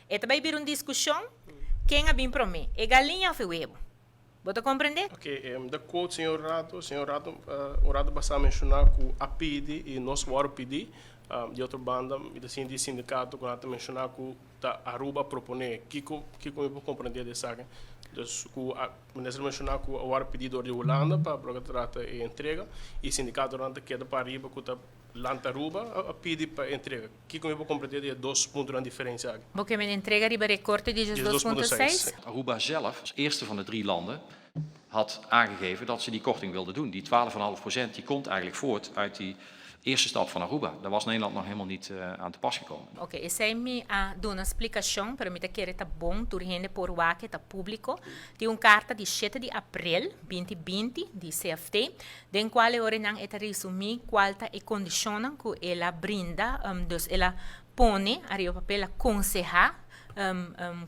E também vir uma discussão, quem é bem para mim? É galinha ou é ovo? Você compreende? Ok, da quote, senhor Rato, o Rato basta mencionar que a PID e nós vamos pedir de outra banda, e assim de sindicato, quando a mencionar que a Aruba propõe, que eu vou compreender dessa área. Então, a ministra mencionar que o pedido de Holanda para tratar e entrega, e o sindicato Holanda queda para arriba, que está Lanta Aruba, a pedir para entrega. Que eu vou compreender de 2 pontos de diferença. Porque me entrega riba recorte die 2,6. Aruba zelf, als eerste van de 3 landen, had aangegeven dat ze die korting wilden doen. Die 12,5% die komt eigenlijk voort uit die eerste stap van Aruba. Daar was Nederland nog helemaal niet aan te pas gekomen. Ok, essa é a dona explicação para mim que tá bom, turhende por o que tá público. Tem uma carta de 7 de abril 2020 de CFT, den qual ora não é resumir qual tá e condicionam que ela brinda, dus ela pone ali o papel aconselhar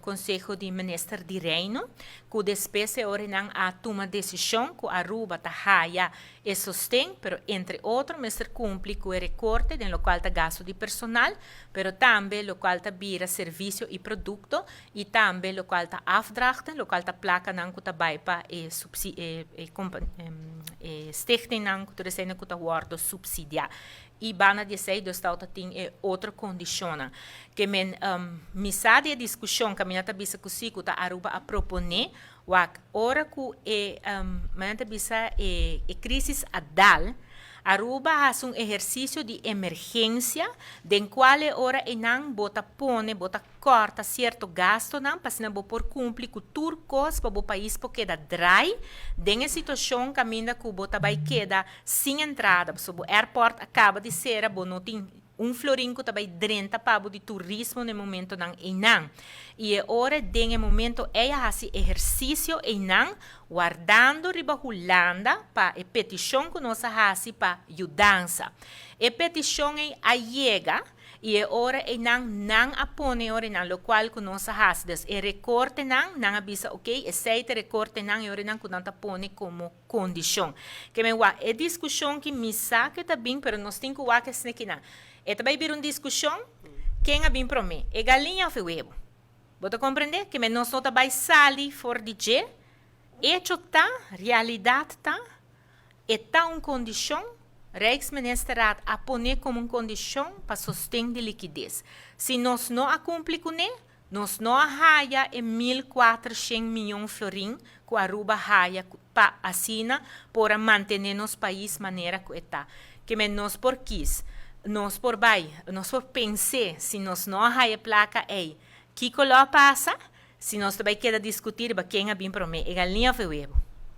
Conselho de Ministro de Reino, que depois ordenan a tomar decisão que Aruba está raia e sostém, pero entre outros, Ministro cumpre com o recorte no local está gasto de personal, pero também local está vira serviço e produto, e também local está afdrachten, local está placa não que está baipa e stichting não que está guardo subsidiar. E bana de sei do estado tem outra condição que men misade a discussão que minha tabisa cusico tá Aruba a proponer wak ora ku minha tabisa crise adal Aruba faz exercício de emergência, den qual ora não bota corta certo gasto não para não por cumprir com turcos para o país porque da dry, den a situação que ainda que bota vai queda sem entrada, o airport acaba de ser, não tem florim que também drenta para de turismo no momento não e ora den o momento faz exercício não guardando riba Holanda para a petição que nós faz para ajudança a petição chega e ora não apone ora não lo qual que nós faz des e recorte não avisa ok esse recorte não e ora não que não apone como condição que me a discussão que me saca também pero nós tem que o que se não e também vir uma discussão, quem é bem para mim? É galinha ou é ovo? Você compreende? Que nós não vai sair fora de dia, hecho tá, realidade tá, e tá uma condição, Rijksministeraat a poner como uma condição para sustento de liquidez. Se nós não a cumprir com ele, nós não arraia em 1.400 milhões de florins que a Aruba arraia para assina para manter nos país maneira que está. Que nós por quis. Nós por pensar, se nós não arraia placa, que coló passa, se nós também quer discutir, quem é bem para mim, é galinha ou ovo?